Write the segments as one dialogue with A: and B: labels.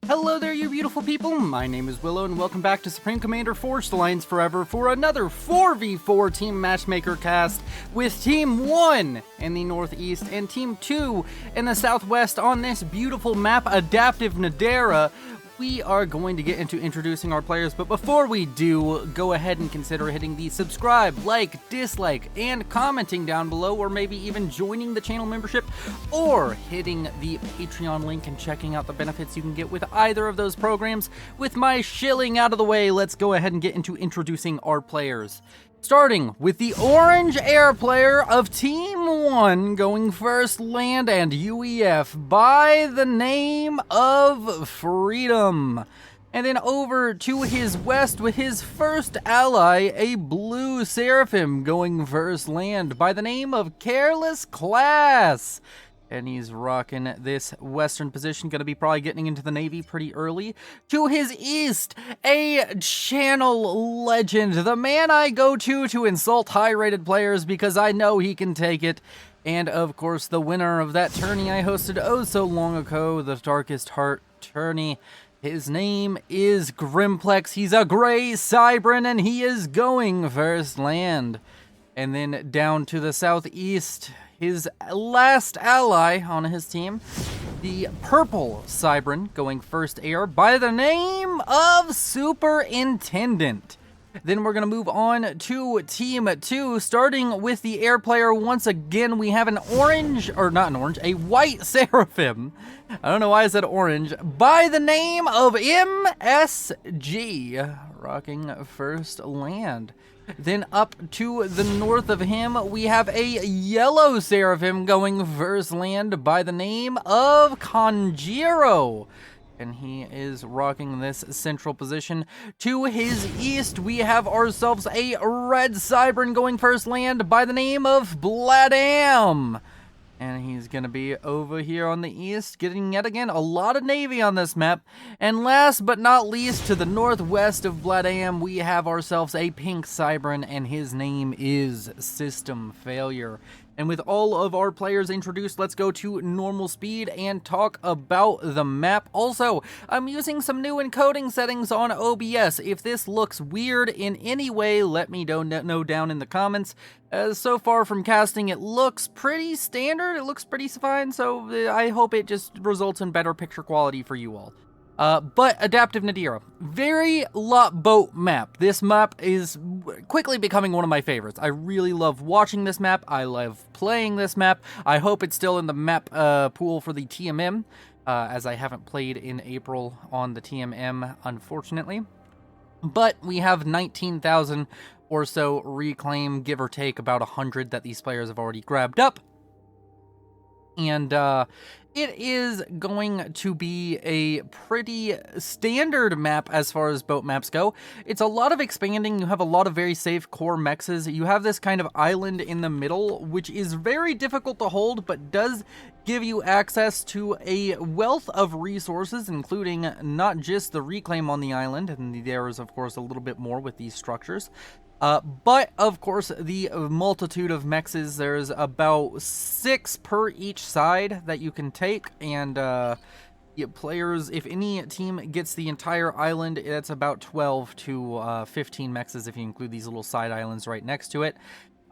A: Hello there, you beautiful people. My name is Willow, and welcome back to Supreme Commander Forged Alliance Forever for another 4v4 Team Matchmaker cast with Team 1 in the Northeast and Team 2 in the Southwest on this beautiful map, Adaptive Ndera. We are going to get into introducing our players, but before we do, go ahead and consider hitting the subscribe, like, dislike, and commenting down below, or maybe even joining the channel membership, or hitting the Patreon link and checking out the benefits you can get with either of those programs. With my shilling out of the way, let's go ahead and get into introducing our players. Starting with the Orange Air player of Team 1, going first land and UEF by the name of Freedom. And then over to his west with his first ally, a Blue Seraphim, going first land by the name of Careless Class. And he's rocking this western position, going to be probably getting into the Navy pretty early. To his east, a channel legend, the man I go to insult high-rated players because I know he can take it. And, of course, the winner of that tourney I hosted oh so long ago, the Darkest Heart tourney. His name is Grimplex. He's a gray Cybran, and he is going first land. And then down to the southeast, his last ally on his team, the purple Cybran, going first air by the name of Superintendent. Then we're going to move on to Team 2, starting with the air player. Once again, we have a white Seraphim. I don't know why I said orange. By the name of MSG, rocking first land. Then up to the north of him, we have a yellow Seraphim going first land by the name of Conjiro. And he is rocking this central position. To his east, we have ourselves a red Cybran going first land by the name of Bladam. And he's going to be over here on the east, getting yet again a lot of Navy on this map. And last but not least, to the northwest of Bladam, we have ourselves a pink Cybran, and his name is System Failure. And with all of our players introduced, let's go to normal speed and talk about the map. Also, I'm using some new encoding settings on OBS. If this looks weird in any way, let me know down in the comments. So far from casting, it looks pretty standard. It looks pretty fine, so I hope it just results in better picture quality for you all. But Adaptive Ndera, very lot boat map. This map is quickly becoming one of my favorites. I really love watching this map. I love playing this map. I hope it's still in the map pool for the TMM, as I haven't played in April on the TMM, unfortunately. But we have 19,000 or so reclaim, give or take about 100 that these players have already grabbed up. And it is going to be a pretty standard map as far as boat maps go. It's a lot of expanding. You have a lot of very safe core mexes. You have this kind of island in the middle, which is very difficult to hold, but does give you access to a wealth of resources, including not just the reclaim on the island, and there is, of course, a little bit more with these structures. But, of course, the multitude of mexes, there's about 6 per each side that you can take, and players, if any team gets the entire island, it's about 12 to 15 mexes if you include these little side islands right next to it.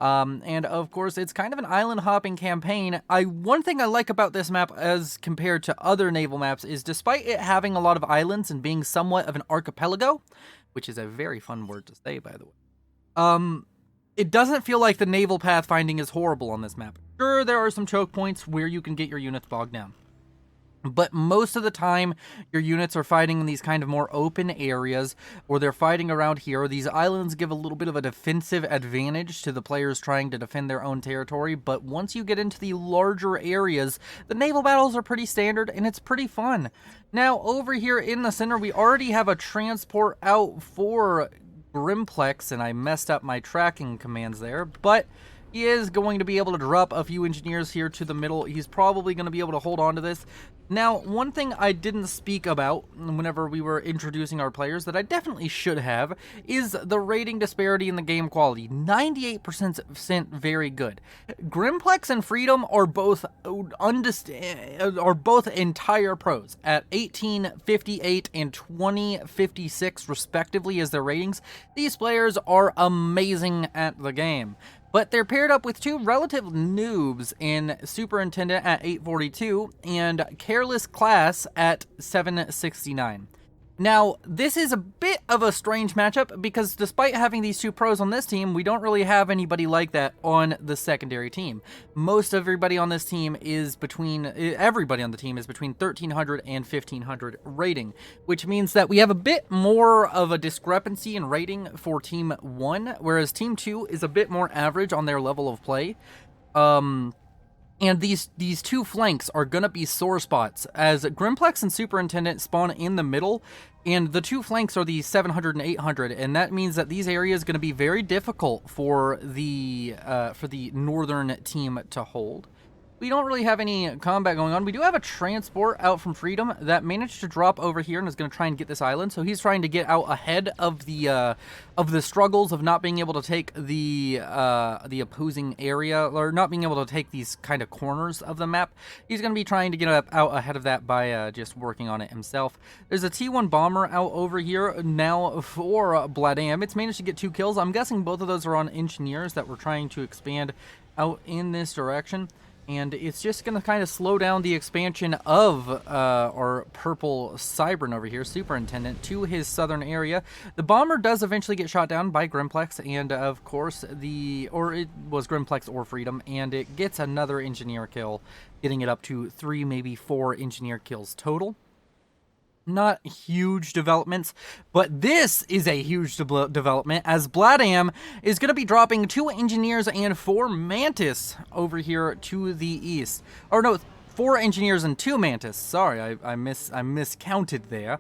A: And, of course, it's kind of an island-hopping campaign. One thing I like about this map as compared to other naval maps is despite it having a lot of islands and being somewhat of an archipelago, which is a very fun word to say, by the way, it doesn't feel like the naval pathfinding is horrible on this map. Sure, there are some choke points where you can get your units bogged down, but most of the time your units are fighting in these kind of more open areas, or they're fighting around here. These islands give a little bit of a defensive advantage to the players trying to defend their own territory, but once you get into the larger areas, the naval battles are pretty standard and it's pretty fun. Now, over here in the center, we already have a transport out for Grimplex, and I messed up my tracking commands there, but He is going to be able to drop a few engineers here to the middle. He's probably going to be able to hold on to this. Now, one thing I didn't speak about whenever we were introducing our players that I definitely should have is the rating disparity in the game quality. 98% very good. Grimplex and Freedom are both entire pros at 1858 and 2056 respectively as their ratings. These players are amazing at the game. But they're paired up with two relative noobs in Superintendent at 842 and Careless Class at 769. Now, this is a bit of a strange matchup because despite having these two pros on this team, we don't really have anybody like that on the secondary team. Most everybody on this team is everybody on the team is between 1300 and 1500 rating, which means that we have a bit more of a discrepancy in rating for Team 1, whereas Team 2 is a bit more average on their level of play. And these two flanks are going to be sore spots, as Grimplex and Superintendent spawn in the middle, and the two flanks are the 700 and 800, and that means that these areas are going to be very difficult for the northern team to hold. We don't really have any combat going on. We do have a transport out from Freedom that managed to drop over here and is going to try and get this island. So he's trying to get out ahead of the struggles of not being able to take the opposing area, or not being able to take these kind of corners of the map. He's going to be trying to get out ahead of that by just working on it himself. There's a T1 bomber out over here now for Bladam. It's managed to get 2 kills. I'm guessing both of those are on engineers that were trying to expand out in this direction. And it's just going to kind of slow down the expansion of our purple Cybran over here, Superintendent, to his southern area. The bomber does eventually get shot down by Grimplex, and of course, it was Grimplex or Freedom, and it gets another engineer kill, getting it up to 3, maybe 4 engineer kills total. Not huge developments, but this is a huge development, as Bladam is going to be dropping 2 engineers and 4 mantis over here to the east. Or no, 4 engineers and 2 mantis. Sorry, I miscounted there.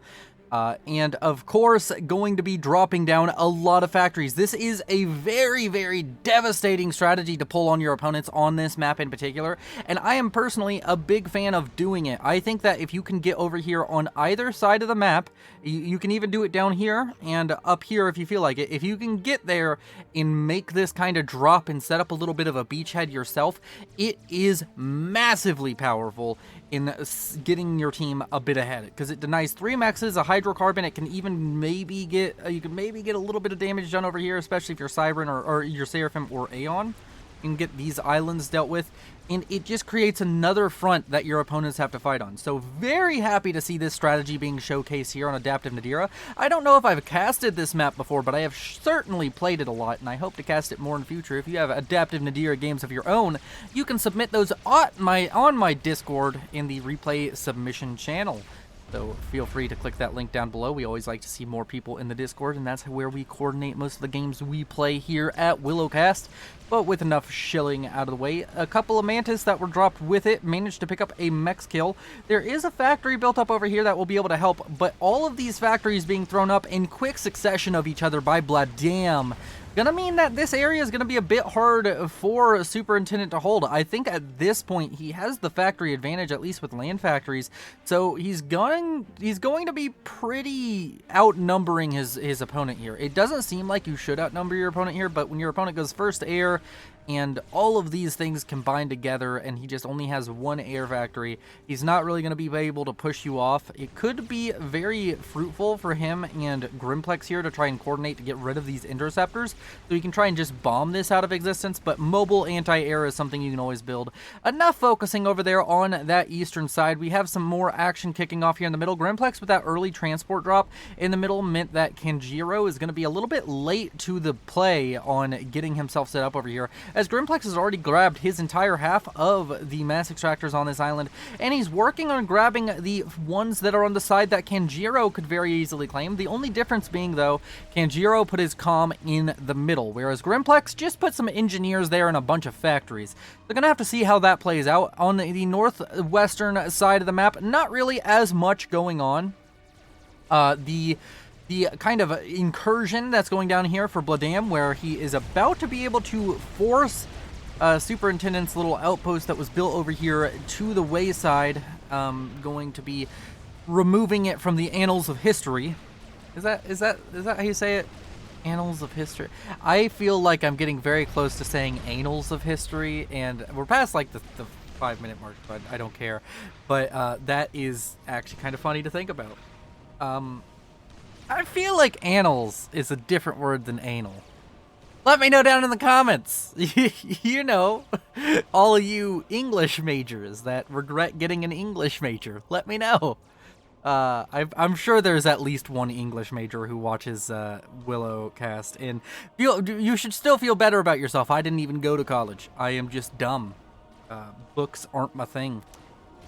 A: And of course, going to be dropping down a lot of factories. This is a very, very devastating strategy to pull on your opponents on this map in particular, and I am personally a big fan of doing it. I think that if you can get over here on either side of the map, you can even do it down here and up here if you feel like it. If you can get there and make this kind of drop and set up a little bit of a beachhead yourself, it is massively powerful in getting your team a bit ahead, because it denies 3 mexes, a hydrocarbon. It can even maybe get a little bit of damage done over here, especially if you're Cybran or your Seraphim or Aeon. You can get these islands dealt with, and it just creates another front that your opponents have to fight on. So very happy to see this strategy being showcased here on Adaptive Ndera. I don't know if I've casted this map before, but I have certainly played it a lot, and I hope to cast it more in the future. If you have Adaptive Ndera games of your own, you can submit those on my Discord in the replay submission channel. So feel free to click that link down below. We always like to see more people in the Discord, and that's where we coordinate most of the games we play here at Willowcast. But with enough shilling out of the way, a couple of mantis that were dropped with it managed to pick up a mech kill. There is a factory built up over here that will be able to help, but all of these factories being thrown up in quick succession of each other by Bladam gonna mean that this area is gonna be a bit hard for Superintendent to hold. I think at this point he has the factory advantage, at least with land factories. So he's going to be pretty outnumbering his opponent here. It doesn't seem like you should outnumber your opponent here, but when your opponent goes first air and all of these things combine together and he just only has 1 air factory, he's not really going to be able to push you off. It could be very fruitful for him and Grimplex here to try and coordinate to get rid of these interceptors, so you can try and just bomb this out of existence. But mobile anti-air is something you can always build. Enough focusing over there on that eastern side. We have some more action kicking off here in the middle. Grimplex with that early transport drop in the middle meant that Kanjiro is going to be a little bit late to the play on getting himself set up over here, as Grimplex has already grabbed his entire half of the mass extractors on this island, and he's working on grabbing the ones that are on the side that Kanjiro could very easily claim. The only difference being, though, Kanjiro put his comm in the middle, whereas Grimplex just put some engineers there and a bunch of factories. They're going to have to see how that plays out. On the northwestern side of the map, not really as much going on. The kind of incursion that's going down here for Bladam, where he is about to be able to force Superintendent's little outpost that was built over here to the wayside, going to be removing it from the annals of history. Is that how you say it? Annals of history. I feel like I'm getting very close to saying annals of history, and we're past like the 5-minute mark, but I don't care. But that is actually kind of funny to think about. I feel like annals is a different word than anal. Let me know down in the comments. You know, all of you English majors that regret getting an English major, let me know. I'm sure there's at least one English major who watches Willow cast, and you should still feel better about yourself. I didn't even go to college. I am just dumb. Books aren't my thing.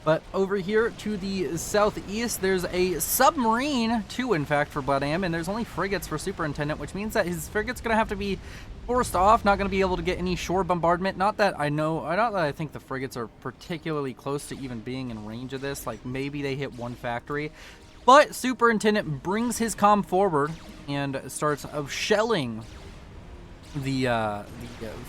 A: But over here to the southeast, there's a submarine, 2 in fact, for Bloodam, and there's only frigates for Superintendent, which means that his frigate's going to have to be forced off, not going to be able to get any shore bombardment. Not that I think the frigates are particularly close to even being in range of this. Like, maybe they hit one factory. But Superintendent brings his comm forward and starts shelling the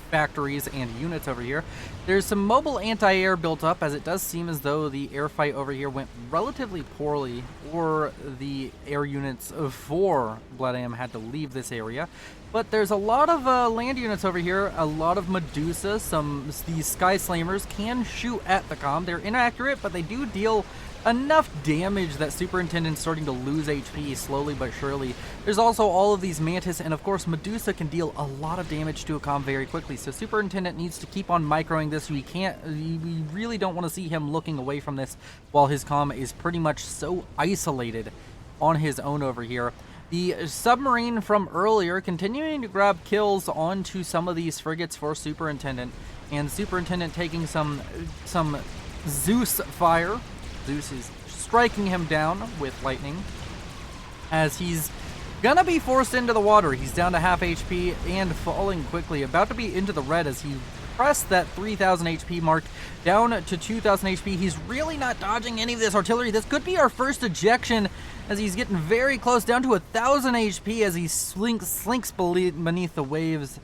A: factories and units over here. There's some mobile anti-air built up, as it does seem as though the air fight over here went relatively poorly, or the air units for Bloodam had to leave this area. But there's a lot of land units over here, a lot of Medusa. These Sky Slammers can shoot at the comm. They're inaccurate, but they do deal enough damage that Superintendent's starting to lose HP slowly but surely. There's also all of these Mantis, and of course Medusa can deal a lot of damage to a comm very quickly, so Superintendent needs to keep on microing this. We really don't want to see him looking away from this while his comm is pretty much so isolated on his own over here. The submarine from earlier continuing to grab kills onto some of these frigates for Superintendent, and Superintendent taking some Zeus fire. Zeus is striking him down with lightning as he's gonna be forced into the water. He's down to half HP and falling quickly, about to be into the red as he pressed that 3,000 HP mark down to 2,000 HP. He's really not dodging any of this artillery. This could be our first ejection as he's getting very close, down to 1,000 HP as he slinks beneath the waves.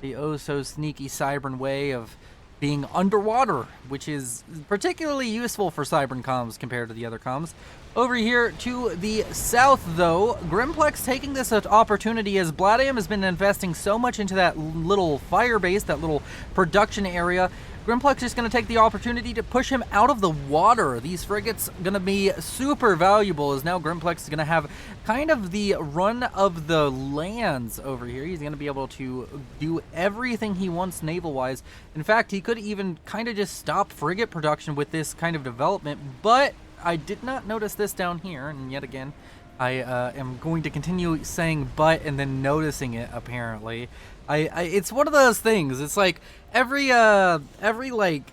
A: The oh so sneaky Cybern way of being underwater, which is particularly useful for Cybern comms compared to the other comms. Over here to the south, though, Grimplex taking this opportunity as Bloodam has been investing so much into that little fire base, that little production area. Grimplex is going to take the opportunity to push him out of the water. These frigates going to be super valuable, as now Grimplex is going to have kind of the run of the lands over here. He's going to be able to do everything he wants naval-wise. In fact, he could even kind of just stop frigate production with this kind of development, but I did not notice this down here, and yet again, I am going to continue saying but and then noticing it, apparently. It's one of those things. It's like every like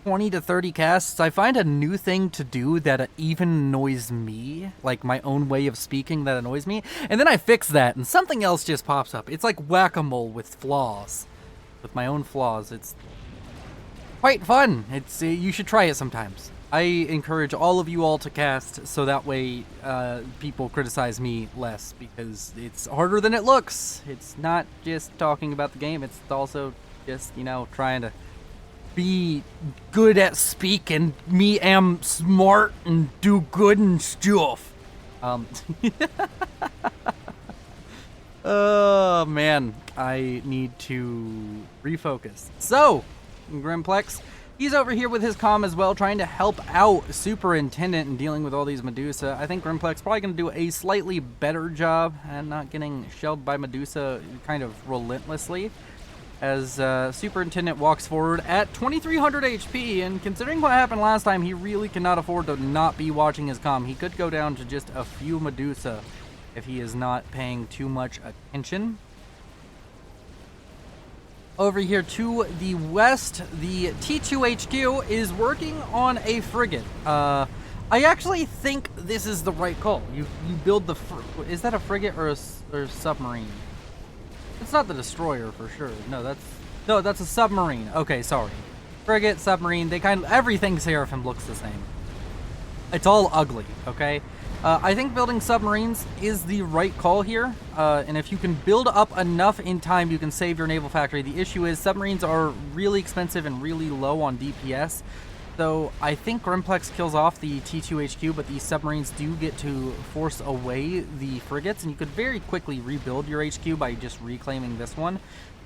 A: 20 to 30 casts, I find a new thing to do that even annoys me, like my own way of speaking that annoys me, and then I fix that and something else just pops up. It's like whack-a-mole with flaws, with my own flaws. It's quite fun. It's you should try it sometimes. I encourage all of you all to cast, so that way people criticize me less, because it's harder than it looks. It's not just talking about the game, it's also just, you know, trying to be good at speaking. Me am smart and do good and stuff. Oh man, I need to refocus. So, Grimplex, he's over here with his comm as well, trying to help out Superintendent in dealing with all these Medusa. I think Grimplex probably going to do a slightly better job and not getting shelled by Medusa kind of relentlessly, as Superintendent walks forward at 2,300 HP, and considering what happened last time, he really cannot afford to not be watching his comm. He could go down to just a few Medusa if he is not paying too much attention. Over here to the west, the T2 HQ is working on a frigate. I actually think this is the right call. You build the is that a frigate or a submarine? It's not the destroyer for sure. No, that's a submarine. Okay, sorry. Frigate, submarine, they everything Seraphim looks the same. It's all ugly, okay? I think building submarines is the right call here, and if you can build up enough in time, you can save your naval factory. The issue is submarines are really expensive and really low on DPS, so I think Grimplex kills off the T2 HQ, but these submarines do get to force away the frigates, and you could very quickly rebuild your HQ by just reclaiming this one.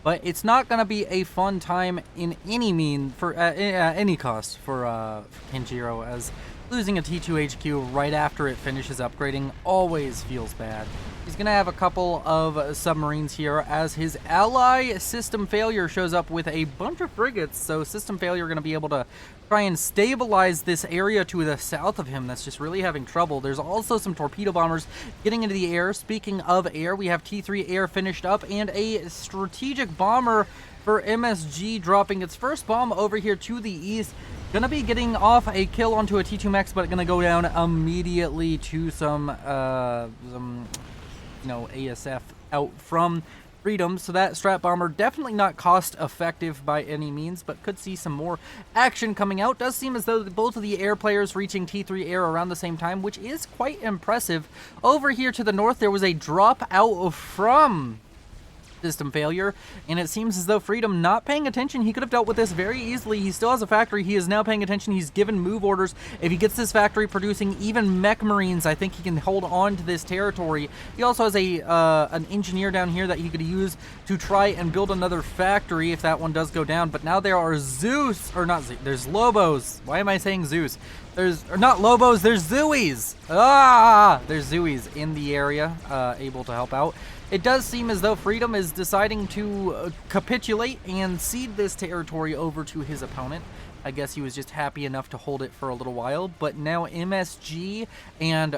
A: But it's not going to be a fun time in any mean for any cost for Kanjiro, as losing a T2 HQ right after it finishes upgrading always feels bad. He's going to have a couple of submarines here as his ally System Failure shows up with a bunch of frigates, so System Failure going to be able to try and stabilize this area to the south of him that's just really having trouble. There's also some torpedo bombers getting into the air. Speaking of air, we have T3 air finished up and a strategic bomber for MSG dropping its first bomb over here to the east. Gonna be getting off a kill onto a T2 Max, but gonna go down immediately to some ASF out from Freedom. So that strat bomber definitely not cost effective by any means, but could see some more action coming out. Does seem as though both of the air players reaching T3 air around the same time, which is quite impressive. Over here to the north, there was a drop out from System Failure, and it seems as though Freedom not paying attention. He could have dealt with this very easily. He still has a factory. He is now paying attention. He's given move orders. If he gets this factory producing even mech marines, I think he can hold on to this territory. He also has a an engineer down here that he could use to try and build another factory if that one does go down. But now there are Zeus, or not Zeus, there's Lobos. Why am I saying Zeus? There's, or not Lobos, there's Zooies. There's Zooies in the area, able to help out. It does seem as though Freedom is deciding to capitulate and cede this territory over to his opponent. I guess he was just happy enough to hold it for a little while, but now MSG and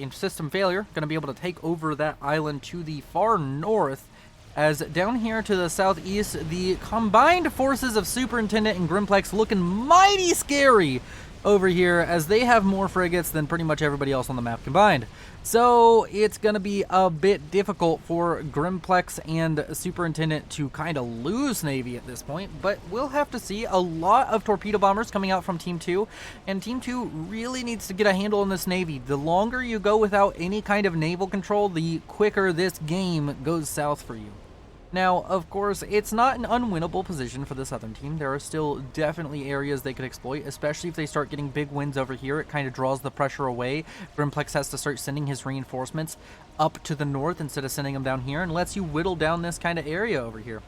A: in System Failure going to be able to take over that island to the far north. As down here to the southeast, the combined forces of Superintendent and Grimplex looking mighty scary over here, as they have more frigates than pretty much everybody else on the map combined. So it's going to be a bit difficult for Grimplex and Superintendent to kind of lose Navy at this point, but we'll have to see. A lot of torpedo bombers coming out from Team 2, and Team 2 really needs to get a handle on this Navy. The longer you go without any kind of naval control, the quicker this game goes south for you. Now, of course, it's not an unwinnable position for the Southern team. There are still definitely areas they could exploit, especially if they start getting big wins over here. It kind of draws the pressure away. Grimplex has to start sending his reinforcements up to the north instead of sending them down here, and lets you whittle down this kind of area over here.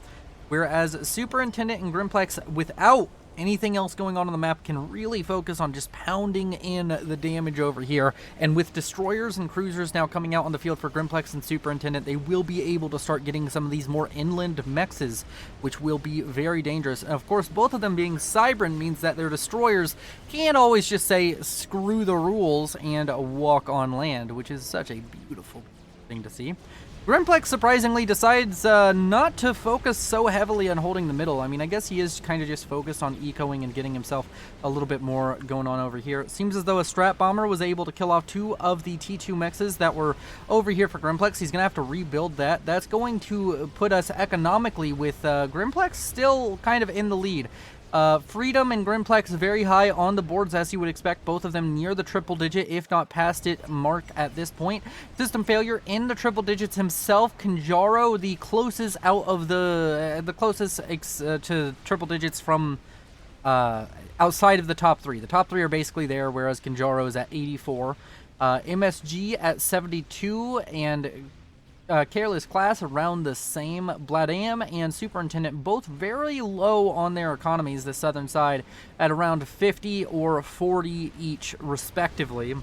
A: Whereas Superintendent and Grimplex, without anything else going on the map, can really focus on just pounding in the damage over here. And with destroyers and cruisers now coming out on the field for Grimplex and Superintendent, they will be able to start getting some of these more inland mexes, which will be very dangerous. And of course, both of them being Cybran means that their destroyers can't always just say screw the rules and walk on land, which is such a beautiful thing to see. Grimplex surprisingly decides not to focus so heavily on holding the middle. I mean, I guess he is kind of just focused on ecoing and getting himself a little bit more going on over here. It seems as though a strat bomber was able to kill off 2 of the T2 mexes that were over here for Grimplex. He's going to have to rebuild that. That's going to put us economically with Grimplex still kind of in the lead. Freedom and Grimplex very high on the boards, as you would expect, both of them near the triple digit, if not past it, mark at this point. System Failure in the triple digits himself. Kanjaro, the closest out of the closest to triple digits from outside of the top 3. The top 3 are basically there, whereas Kanjaro is at 84. MSG at 72, and Careless Class around the same. Bladam and Superintendent both very low on their economies, the southern side, at around 50 or 40 each, respectively.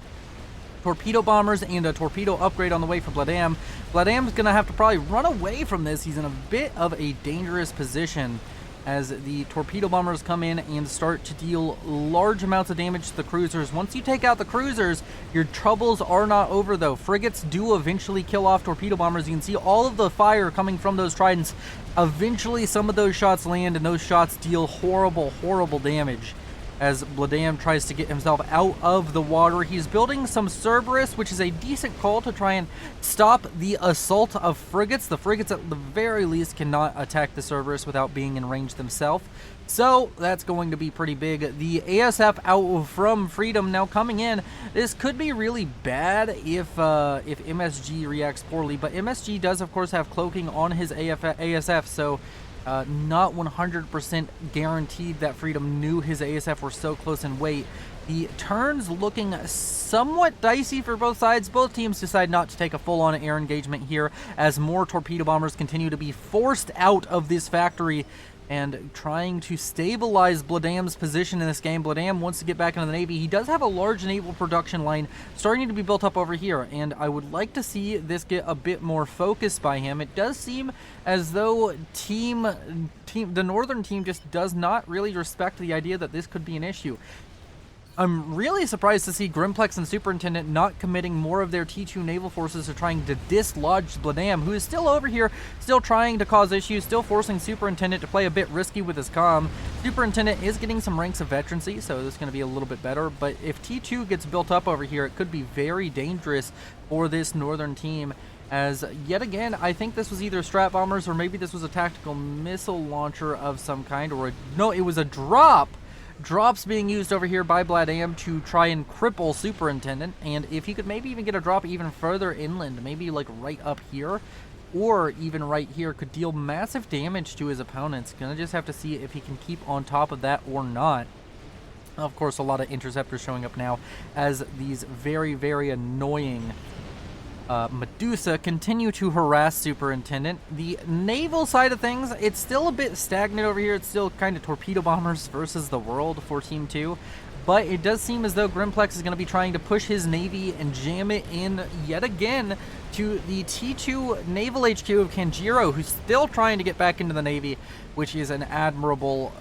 A: Torpedo bombers and a torpedo upgrade on the way for Bladam. Bladam's going to have to probably run away from this. He's in a bit of a dangerous position as the torpedo bombers come in and start to deal large amounts of damage to the cruisers. Once you take out the cruisers, your troubles are not over, though. Frigates do eventually kill off torpedo bombers. You can see all of the fire coming from those tridents. Eventually, some of those shots land, and those shots deal horrible, horrible damage. as Bladam tries to get himself out of the water. He's building some Cerberus, which is a decent call to try and stop the assault of frigates. The frigates, at the very least, cannot attack the Cerberus without being in range themselves. So that's going to be pretty big. The ASF out from Freedom now coming in. This could be really bad if MSG reacts poorly, but MSG does, of course, have cloaking on his ASF, so not 100% guaranteed that Freedom knew his ASF were so close in weight. The turns looking somewhat dicey for both sides. Both teams decide not to take a full-on air engagement here as more torpedo bombers continue to be forced out of this factory and trying to stabilize Bladam's position in this game. Bladam wants to get back into the Navy. He does have a large naval production line starting to be built up over here, and I would like to see this get a bit more focused by him. It does seem as though the northern team just does not really respect the idea that this could be an issue. I'm really surprised to see Grimplex and Superintendent not committing more of their T2 naval forces to trying to dislodge Bladam, who is still over here, still trying to cause issues, still forcing Superintendent to play a bit risky with his comm. Superintendent is getting some ranks of veterancy, so this is going to be a little bit better, but if T2 gets built up over here, it could be very dangerous for this northern team. As, yet again, I think this was either strat bombers or maybe this was a tactical missile launcher of some kind, or no, it was a drop. Drops being used over here by Bladam to try and cripple Superintendent, and if he could maybe even get a drop even further inland, maybe like right up here, or even right here, could deal massive damage to his opponents. Gonna just have to see if he can keep on top of that or not. Of course, a lot of interceptors showing up now as these very, very annoying Medusa continue to harass Superintendent. The naval side of things, it's still a bit stagnant over here. It's still kind of torpedo bombers versus the world for Team 2. But it does seem as though Grimplex is going to be trying to push his navy and jam it in yet again to the T2 naval HQ of Kanjiro, who's still trying to get back into the navy, which is an admirable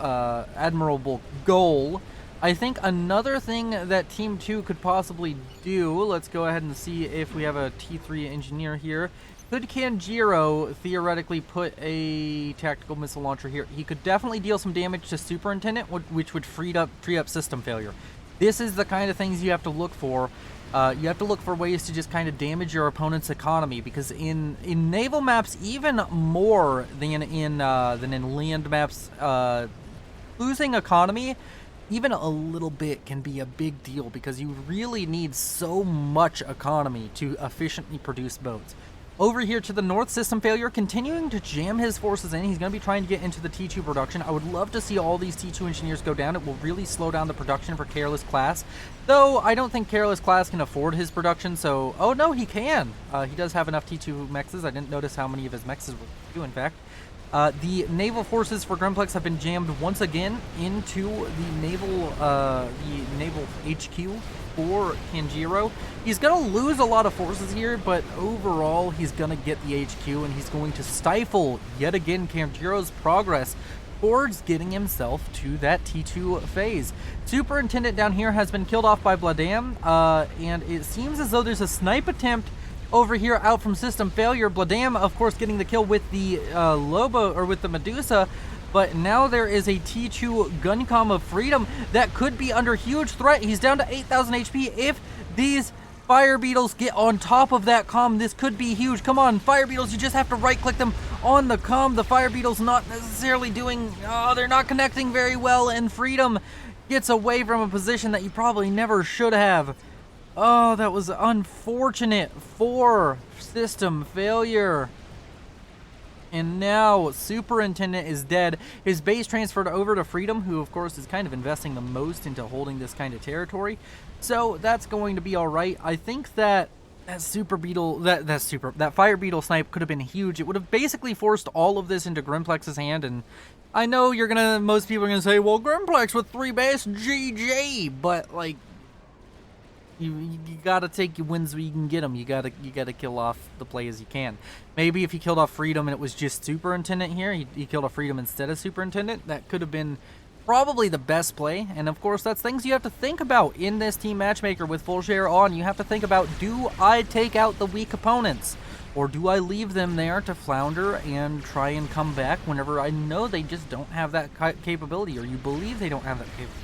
A: goal. I think another thing that Team 2 could possibly do, let's go ahead and see if we have a T3 engineer here. Could Kanjiro theoretically put a tactical missile launcher here? He could definitely deal some damage to Superintendent, which would free up system failure. This is the kind of things you have to look for. You have to look for ways to just kind of damage your opponent's economy, because in naval maps, even more than in land maps, losing economy even a little bit can be a big deal, because you really need so much economy to efficiently produce boats. Over here to the north, system failure continuing to jam his forces in. He's going to be trying to get into the T2 production. I would love to see all these T2 engineers go down. It will really slow down the production for Careless Class, though I don't think Careless Class can afford his production, so... Oh no, he can! He does have enough T2 mexes. I didn't notice how many of his mexes were T2, in fact. The naval forces for Grimplex have been jammed once again into the naval HQ for Kanjiro. He's going to lose a lot of forces here, but overall he's going to get the HQ, and he's going to stifle yet again Kanjiro's progress towards getting himself to that T2 phase. Superintendent down here has been killed off by Bladam, and it seems as though there's a snipe attempt over here out from system failure. Bladam, of course, getting the kill with the Lobo, or with the Medusa, but now there is a T2 Guncom of Freedom that could be under huge threat. He's down to 8,000 HP. If these Fire Beetles get on top of that comm, this could be huge. Come on, Fire Beetles, you just have to right-click them on the comm. The Fire Beetles not necessarily doing... they're not connecting very well, and Freedom gets away from a position that you probably never should have. Oh, that was unfortunate for system failure. And now Superintendent is dead. His base transferred over to Freedom, who of course is kind of investing the most into holding this kind of territory. So that's going to be all right. I think that that Fire Beetle snipe could have been huge. It would have basically forced all of this into Grimplex's hand, and I know most people are gonna say, well, Grimplex with 3 base, GG, but like, You gotta take your wins where you can get them. You gotta kill off the players you can. Maybe if he killed off Freedom and it was just Superintendent here, he killed off Freedom instead of Superintendent, that could have been probably the best play. And of course, that's things you have to think about in this team matchmaker with full share on. You have to think about, do I take out the weak opponents? Or do I leave them there to flounder and try and come back whenever I know they just don't have that capability, or you believe they don't have that capability?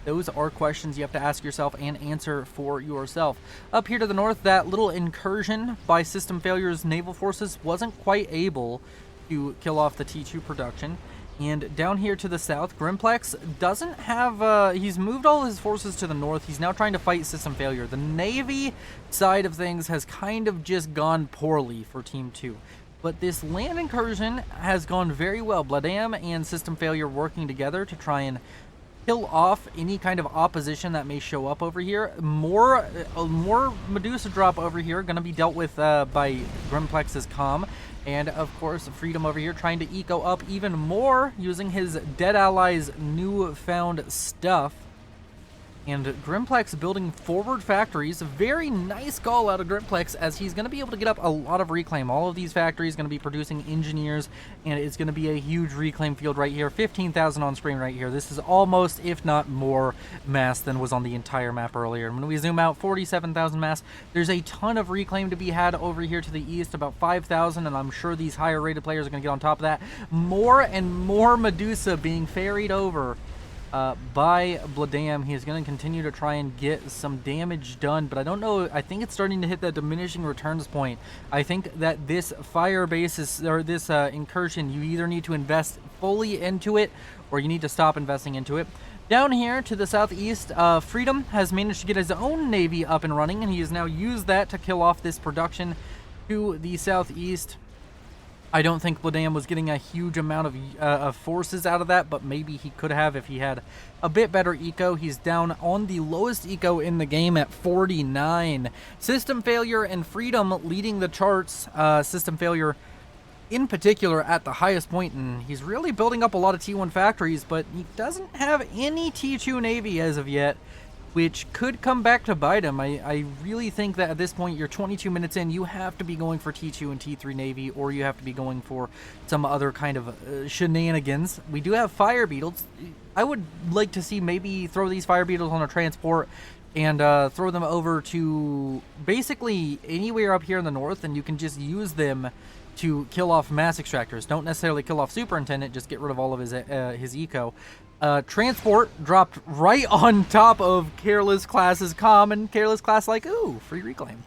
A: Those are questions you have to ask yourself and answer for yourself. Up here to the north, that little incursion by System Failure's naval forces wasn't quite able to kill off the T2 production. And down here to the south, Grimplex doesn't have, he's moved all his forces to the north. He's now trying to fight System Failure. The Navy side of things has kind of just gone poorly for Team 2. But this land incursion has gone very well. Bladam and System Failure working together to try and kill off any kind of opposition that may show up over here. More Medusa drop over here going to be dealt with by Grimplex's comm. And of course, Freedom over here trying to eco up even more using his dead allies' newfound stuff. And Grimplex building forward factories. A very nice call out of Grimplex, as he's going to be able to get up a lot of reclaim. All of these factories going to be producing engineers, and it's going to be a huge reclaim field right here. 15,000 on screen right here. This is almost, if not more, mass than was on the entire map earlier. And when we zoom out, 47,000 mass. There's a ton of reclaim to be had over here to the east, about 5,000, and I'm sure these higher rated players are going to get on top of that. More and more Medusa being ferried over by Bladam. He is going to continue to try and get some damage done, but I don't know. I think it's starting to hit that diminishing returns point. I think that this fire base is, or this incursion, you either need to invest fully into it or you need to stop investing into it. Down here to the southeast, Freedom has managed to get his own navy up and running, and he has now used that to kill off this production to the southeast. I don't think Bladam was getting a huge amount of forces out of that, but maybe he could have if he had a bit better eco. He's down on the lowest eco in the game at 49. System Failure and Freedom leading the charts. System Failure in particular at the highest point, and he's really building up a lot of T1 factories, but he doesn't have any T2 Navy as of yet, which could come back to bite him. I really think that at this point, you're 22 minutes in, you have to be going for T2 and T3 Navy, or you have to be going for some other kind of shenanigans. We do have Fire Beetles. I would like to see maybe throw these Fire Beetles on a transport and throw them over to basically anywhere up here in the north, and you can just use them to kill off mass extractors. Don't necessarily kill off Superintendent, just get rid of all of his eco. Transport dropped right on top of Careless Class's comm, and Careless Class like, ooh, free reclaim.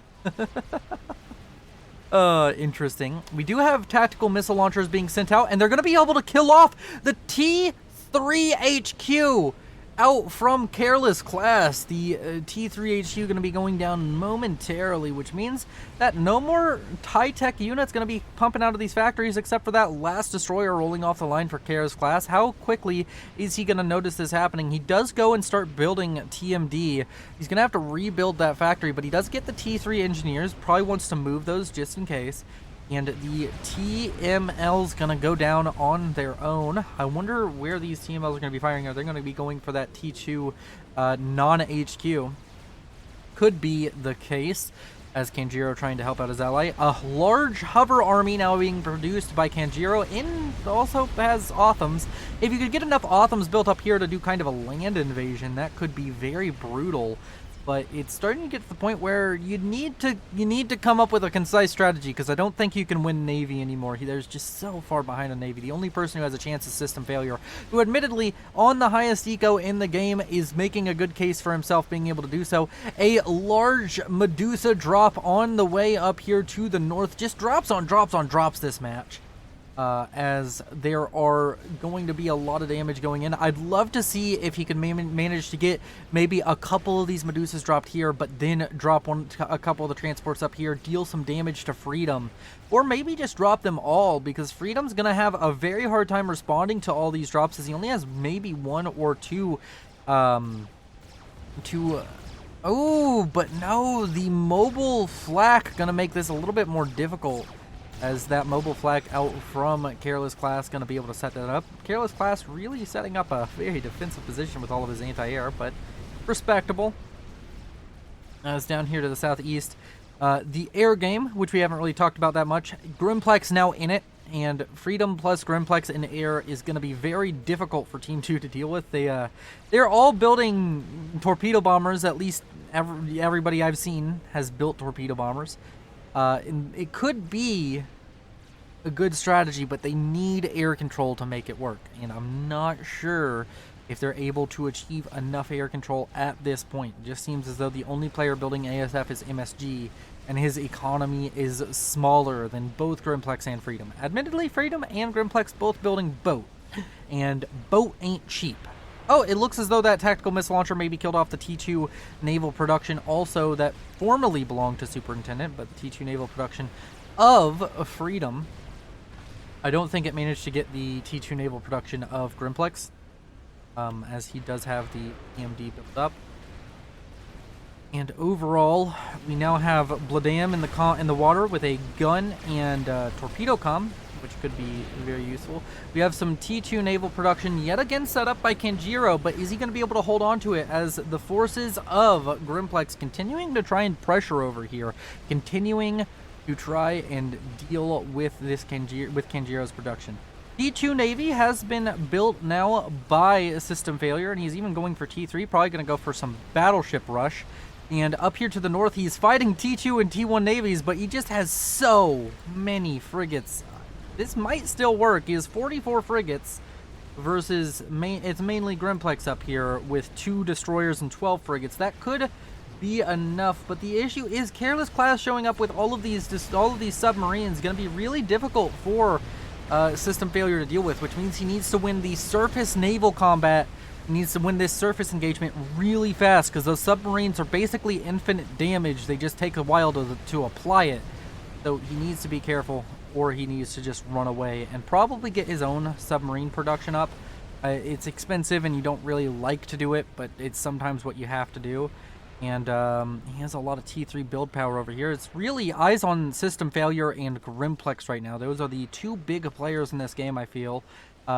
A: Interesting. We do have tactical missile launchers being sent out, and they're going to be able to kill off the T3 HQ out from Careless Class. The T3 HQ going to be going down momentarily, which means that no more high-tech units going to be pumping out of these factories except for that last destroyer rolling off the line for Careless Class. How quickly is he going to notice this happening? He does go and start building TMD. He's going to have to rebuild that factory, but he does get the T3 engineers. Probably wants to move those just in case. And the TML's going to go down on their own. I wonder where these TMLs are going to be firing. Are they going to be going for that T2 non-HQ? Could be the case, as Kanjiro trying to help out his ally. A large hover army now being produced by Kanjiro, and also has Othams. If you could get enough Othams built up here to do kind of a land invasion, that could be very brutal. But it's starting to get to the point where you need to come up with a concise strategy, because I don't think you can win Navy anymore. There's just so far behind on Navy. The only person who has a chance is System Failure, who admittedly on the highest eco in the game is making a good case for himself being able to do so. A large Medusa drop on the way up here to the north. Just drops on drops this match. As there are going to be a lot of damage going in. I'd love to see if he can manage to get maybe a couple of these Medusas dropped here, but then drop a couple of the transports up here, deal some damage to Freedom, or maybe just drop them all, because Freedom's going to have a very hard time responding to all these drops, as he only has maybe one or two, oh, but no, the mobile flak going to make this a little bit more difficult, as that mobile flak out from Careless Class going to be able to set that up. Careless Class really setting up a very defensive position with all of his anti-air, but respectable. As down here to the southeast, the air game, which we haven't really talked about that much. Grimplex now in it, and Freedom plus Grimplex in air is going to be very difficult for Team 2 to deal with. They're all building torpedo bombers. At least everybody I've seen has built torpedo bombers. And it could be a good strategy, but they need air control to make it work. And I'm not sure if they're able to achieve enough air control at this point. It just seems as though the only player building ASF is MSG, and his economy is smaller than both Grimplex and Freedom. Admittedly, Freedom and Grimplex both building Boat, and Boat ain't cheap. Oh, it looks as though that tactical missile launcher maybe killed off the T2 naval production also that formerly belonged to Superintendent, but the T2 naval production of Freedom. I don't think it managed to get the T2 naval production of Grimplex, as he does have the EMD built up. And overall, we now have Bladam in the water with a gun and torpedo comm, which could be very useful. We have some T2 naval production yet again set up by Kanjiro, but is he going to be able to hold on to it as the forces of Grimplex continuing to try and pressure over here, continuing to try and deal with this Kanjiro's production. T2 Navy has been built now by System Failure, and he's even going for T3, probably going to go for some battleship rush. And up here to the north, he's fighting T2 and T1 navies, but he just has so many frigates. This might still work. He has 44 frigates versus it's mainly Grimplex up here with 2 destroyers and 12 frigates. That could be enough, but the issue is Careless class showing up with all of these submarines going to be really difficult for System Failure to deal with, which means he needs to win the surface naval combat. He needs to win this surface engagement really fast because those submarines are basically infinite damage. They just take a while to apply it. So he needs to be careful, or he needs to just run away and probably get his own submarine production up. It's expensive and you don't really like to do it, but it's sometimes what you have to do. And he has a lot of T3 build power over here. It's really eyes on System Failure and Grimplex right now. Those are the 2 big players in this game, I feel.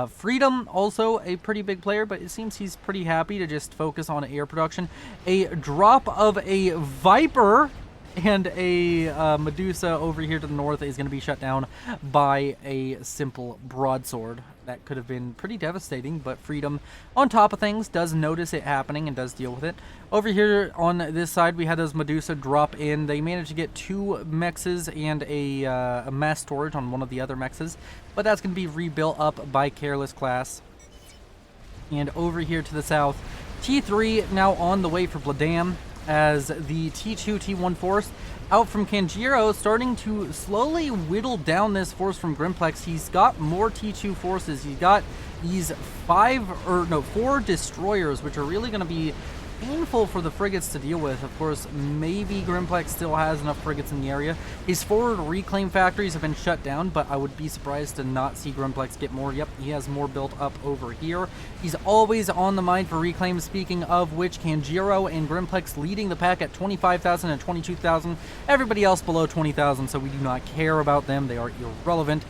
A: Freedom, also a pretty big player, but it seems he's pretty happy to just focus on air production. A drop of a Viper and a Medusa over here to the north is going to be shut down by a simple broadsword. That could have been pretty devastating, but Freedom, on top of things, does notice it happening and does deal with it. Over here on this side, we had those Medusa drop in. They managed to get 2 mexes and a mass storage on one of the other mexes, but that's going to be rebuilt up by Careless class. And over here to the south, T3 now on the way for Bladam, as the T2, T1 force out from Kanjiro starting to slowly whittle down this force from Grimplex. He's got more T2 forces. He's got these 4 destroyers, which are really going to be painful for the frigates to deal with. Of course, maybe Grimplex still has enough frigates in the area. His forward reclaim factories have been shut down, but I would be surprised to not see Grimplex get more. Yep, he has more built up over here. He's always on the mind for reclaim, speaking of which, Kanjiro and Grimplex leading the pack at 25,000 and 22,000. Everybody else below 20,000, so we do not care about them. They are irrelevant.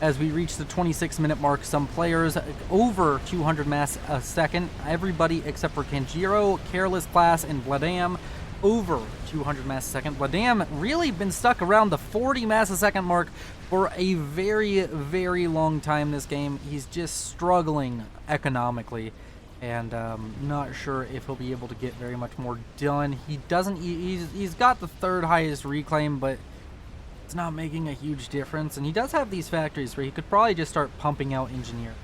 A: As we reach the 26-minute mark, some players over 200 mass a second. Everybody except for Kanjiro, Careless class, and Bladam over 200 mass a second. Bladam really been stuck around the 40 mass a second mark for a very, very long time this game. He's just struggling economically, and not sure if he'll be able to get very much more done. He's got the 3rd highest reclaim, but it's not making a huge difference, and he does have these factories where he could probably just start pumping out engineer.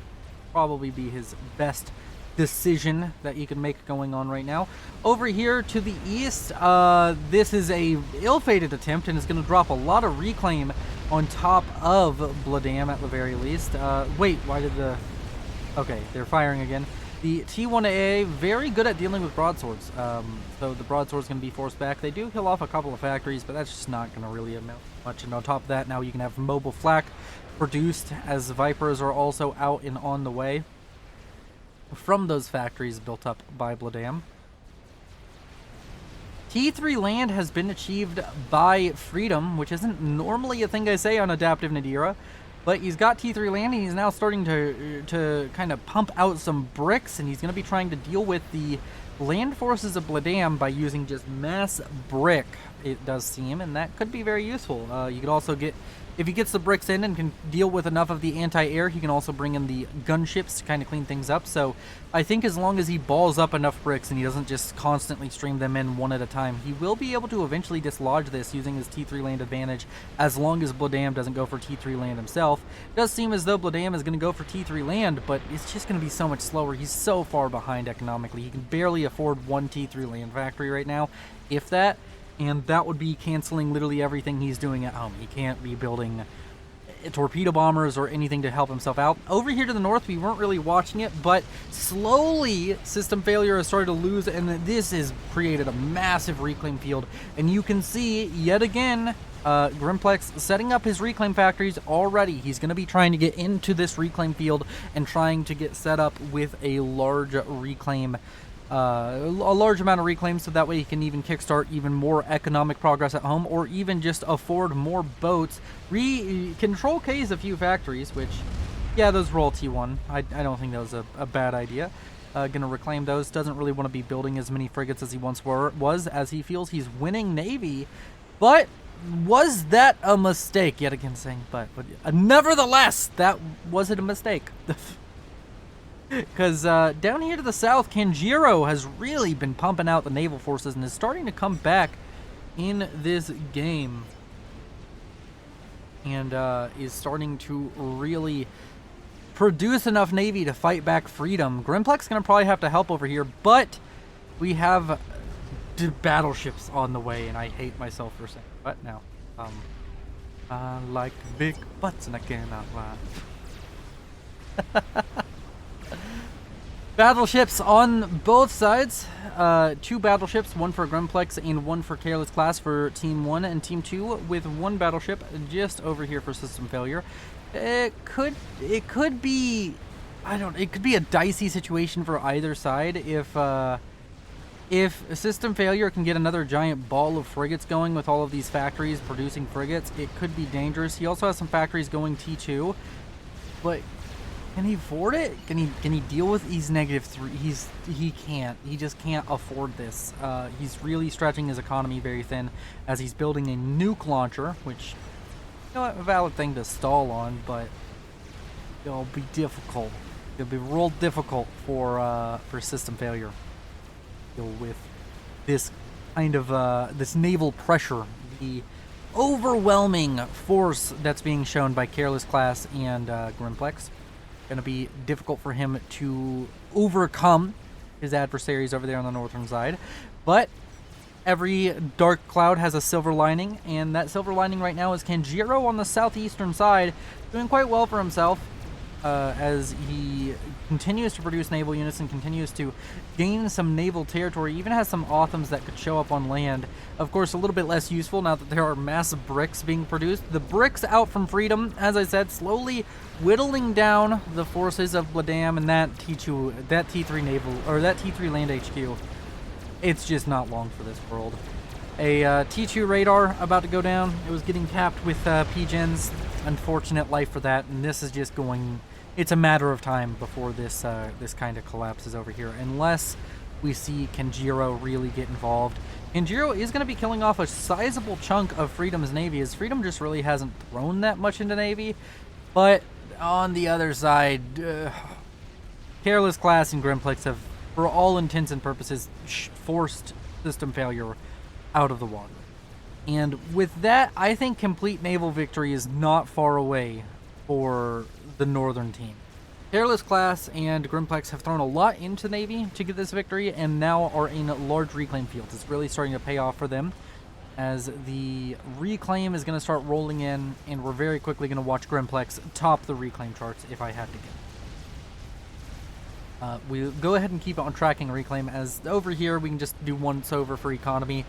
A: Probably be his best decision that he could make going on right now. Over here to the east, this is a ill-fated attempt, and it's going to drop a lot of reclaim on top of Bladam at the very least. Wait, why did the... Okay, they're firing again. The T1AA, very good at dealing with broadswords, so the broadsword's going to be forced back. They do kill off a couple of factories, but that's just not going to really amount much. And on top of that, now you can have mobile flak produced, as Vipers are also out and on the way from those factories built up by Bladam. T3 land has been achieved by Freedom, which isn't normally a thing I say on Adaptive Ndera. But he's got T3 land, and he's now starting to kind of pump out some bricks, and he's going to be trying to deal with the land forces of Bladam by using just mass brick it does seem, and that could be very useful. You could also get, if he gets the bricks in and can deal with enough of the anti-air, he can also bring in the gunships to kind of clean things up. So I think as long as he balls up enough bricks and he doesn't just constantly stream them in one at a time, he will be able to eventually dislodge this using his T3 land advantage, as long as Bladam doesn't go for T3 land himself. It does seem as though Bladam is going to go for T3 land, but it's just going to be so much slower. He's so far behind economically. He can barely afford one T3 land factory right now, if that. And that would be canceling literally everything he's doing at home. He can't be building torpedo bombers or anything to help himself out. Over here to the north, we weren't really watching it, but slowly system failure has started to lose, and this has created a massive reclaim field. And you can see, yet again, Grimplex setting up his reclaim factories already. He's going to be trying to get into this reclaim field and trying to get set up with a large reclaim a large amount of reclaims, so that way he can even kickstart even more economic progress at home, or even just afford more boats. Control K's a few factories, which, yeah, those roll T1. I don't think that was a bad idea. Gonna reclaim those. Doesn't really want to be building as many frigates as he once was, as he feels he's winning Navy. But was that a mistake? Yet again saying but nevertheless, was it a mistake? Because down here to the south, Kanjiro has really been pumping out the naval forces and is starting to come back in this game. And is starting to really produce enough navy to fight back freedom. Grimplex going to probably have to help over here, but we have battleships on the way, and I hate myself for saying but now. I like big butts and I cannot lie. Battleships on both sides. 2 battleships, one for Grimplex and one for Careless Class for Team 1, and Team 2 with 1 battleship just over here for system failure. It could be, it could be a dicey situation for either side if system failure can get another giant ball of frigates going with all of these factories producing frigates. It could be dangerous. He also has some factories going T2, but can he afford it? Can he deal with these -3? He can't. He just can't afford this. He's really stretching his economy very thin as he's building a nuke launcher, which, you know, a valid thing to stall on, but it'll be difficult. It'll be real difficult for system failure to deal with this kind of this naval pressure, the overwhelming force that's being shown by Careless Class and Grimplex. Going to be difficult for him to overcome his adversaries over there on the northern side. But every dark cloud has a silver lining, and that silver lining right now is Kanjiro on the southeastern side doing quite well for himself as he continues to produce naval units and continues to gain some naval territory. Even has some Othams that could show up on land. Of course, a little bit less useful now that there are massive bricks being produced. The bricks out from freedom, as I said, slowly whittling down the forces of Bladam and that T3 naval, or that T3 land HQ. It's just not long for this world. A T2 radar about to go down. It was getting capped with PGens. Unfortunate life for that, and this is just going. It's a matter of time before this this kind of collapses over here, unless we see Kanjiro really get involved. Kanjiro is going to be killing off a sizable chunk of Freedom's Navy, as Freedom just really hasn't thrown that much into Navy. But on the other side, Careless Class and Grimplex have, for all intents and purposes, forced system failure out of the water. And with that, I think complete naval victory is not far away for the northern team. Careless Class and Grimplex have thrown a lot into Navy to get this victory, and now are in large reclaim fields. It's really starting to pay off for them, as the reclaim is going to start rolling in, and we're very quickly going to watch Grimplex top the reclaim charts if I had to guess. We'll go ahead and keep on tracking reclaim, as over here we can just do once over for economy.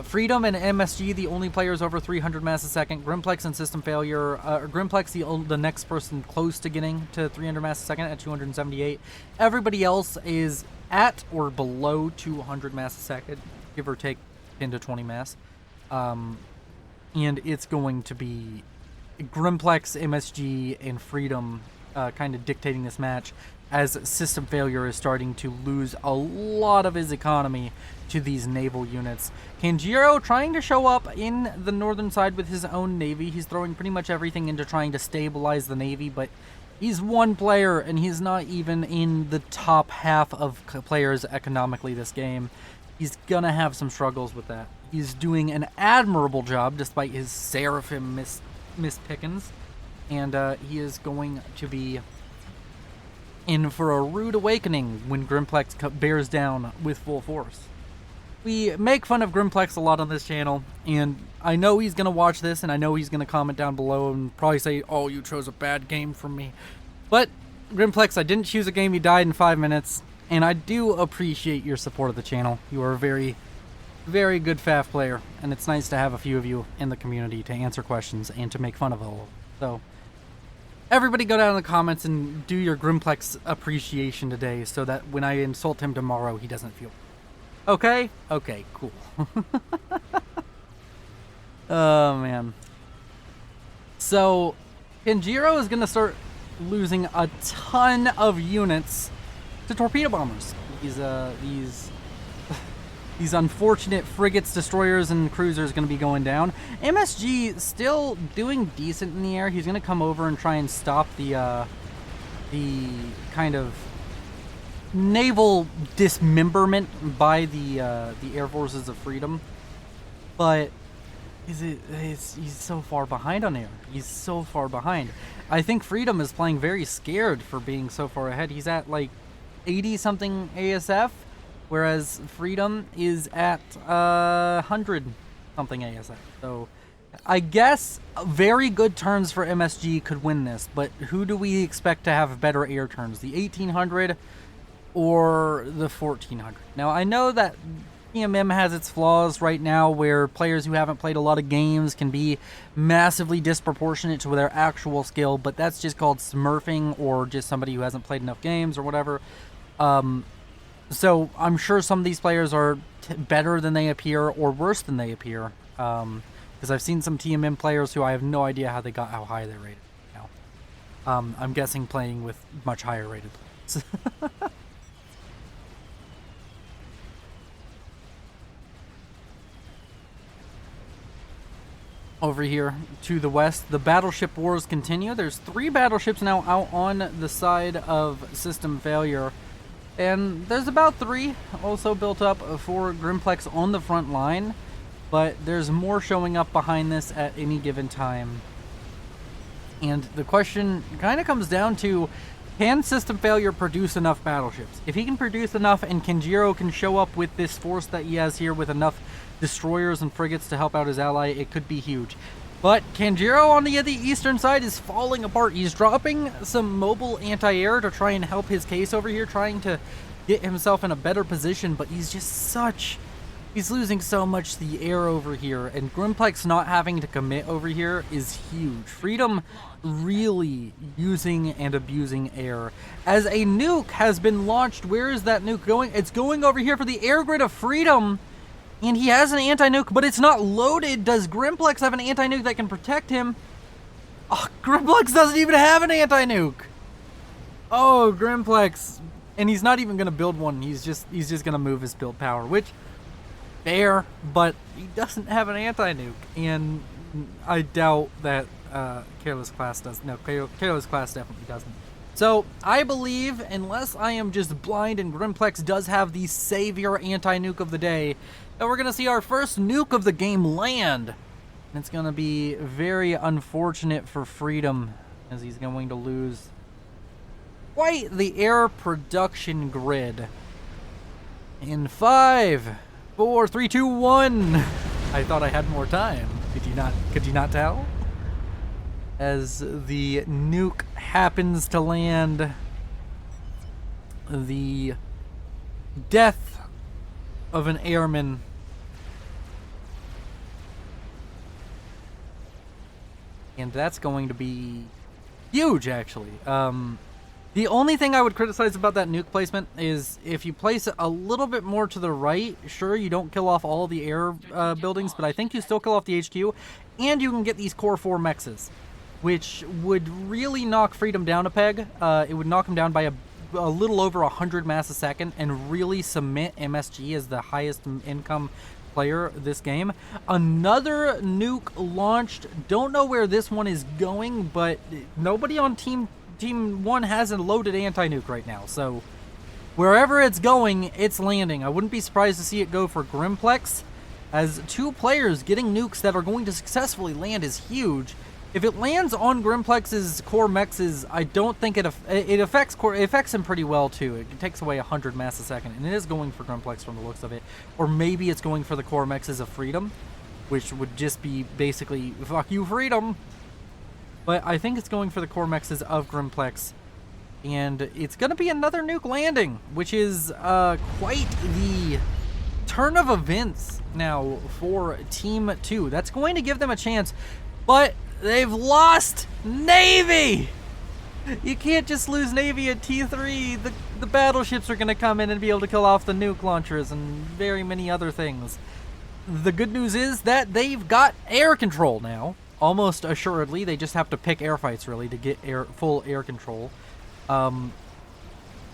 A: Freedom and MSG, the only players over 300 mass a second. Grimplex and System Failure, Grimplex the next person close to getting to 300 mass a second at 278. Everybody else is at or below 200 mass a second, give or take 10 to 20 mass. And it's going to be Grimplex, MSG, and Freedom kind of dictating this match, as System Failure is starting to lose a lot of his economy to these naval units. Kanjiro trying to show up in the northern side with his own navy. He's throwing pretty much everything into trying to stabilize the navy, but he's one player, and he's not even in the top half of players economically this game. He's gonna have some struggles with that. He's doing an admirable job despite his Seraphim mispickings, and he is going to be in for a rude awakening when Grimplex bears down with full force. We make fun of Grimplex a lot on this channel, and I know he's going to watch this, and I know he's going to comment down below and probably say, oh, you chose a bad game from me. But, Grimplex, I didn't choose a game, you died in 5 minutes, and I do appreciate your support of the channel. You are a very, very good FAF player, and it's nice to have a few of you in the community to answer questions and to make fun of all. So, everybody go down in the comments and do your Grimplex appreciation today so that when I insult him tomorrow, he doesn't feel... Okay? Okay, cool. Oh, man. So, Kanjiro is going to start losing a ton of units to torpedo bombers. These unfortunate frigates, destroyers, and cruisers going to be going down. MSG still doing decent in the air. He's going to come over and try and stop the kind of naval dismemberment by the Air Forces of Freedom. But he's so far behind on air. He's so far behind. I think Freedom is playing very scared for being so far ahead. He's at like 80-something ASF. Whereas Freedom is at 100-something ASF. So I guess very good turns for MSG could win this, but who do we expect to have better air turns? The 1800 or the 1400? Now, I know that PMM has its flaws right now where players who haven't played a lot of games can be massively disproportionate to their actual skill, but that's just called smurfing or just somebody who hasn't played enough games or whatever. So I'm sure some of these players are better than they appear or worse than they appear. Because I've seen some TMM players who I have no idea how high they're rated now. I'm guessing playing with much higher rated players. Over here to the west, the battleship wars continue. There's 3 battleships now out on the side of System Failure. And there's about 3 also built up for Grimplex on the front line, but there's more showing up behind this at any given time. And the question kind of comes down to, can System Failure produce enough battleships? If he can produce enough and Kanjiro can show up with this force that he has here with enough destroyers and frigates to help out his ally, it could be huge. But Kanjiro on the eastern side is falling apart. He's dropping some mobile anti-air to try and help his case over here, trying to get himself in a better position, but he's losing so much to the air over here, and Grimplex not having to commit over here is huge. Freedom really using and abusing air. As a nuke has been launched, where is that nuke going? It's going over here for the air grid of Freedom. And he has an anti-nuke, but it's not loaded. Does Grimplex have an anti-nuke that can protect him? Oh, Grimplex doesn't even have an anti-nuke. Oh, Grimplex. And he's not even going to build one. He's just going to move his build power, which, fair, but he doesn't have an anti-nuke. And I doubt that Careless Class does. No, Careless Class definitely doesn't. So, I believe, unless I am just blind and Grimplex does have the savior anti-nuke of the day, that we're going to see our first nuke of the game land. And it's going to be very unfortunate for Freedom, as he's going to lose quite the air production grid. In 5, 4, 3, 2, 1. I thought I had more time. Could you not tell? As the nuke happens to land, the death of an airman and that's going to be huge, actually. The only thing I would criticize about that nuke placement is if you place it a little bit more to the right, sure, you don't kill off all the air buildings, but I think you still kill off the HQ, and you can get these Core 4 mexes. which would really knock Freedom down a peg. It would knock him down by a little over 100 mass a second and really cement MSG as the highest income player this game. Another nuke launched. Don't know where this one is going, but nobody on Team 1 has a loaded anti-nuke right now, so wherever it's going, it's landing. I wouldn't be surprised to see it go for Grimplex, as 2 players getting nukes that are going to successfully land is huge. If it lands on Grimplex's core mexes, I don't think it affects him pretty well too. It takes away 100 mass a second, and it is going for Grimplex from the looks of it. Or maybe it's going for the core mexes of Freedom, which would just be basically, fuck you, Freedom. But I think it's going for the core mexes of Grimplex, and it's going to be another nuke landing, which is quite the turn of events now for Team 2. That's going to give them a chance, but they've lost Navy! You can't just lose Navy at T3. The battleships are going to come in and be able to kill off the nuke launchers and very many other things. The good news is that they've got air control now. Almost assuredly. They just have to pick air fights, really, to get full air control. And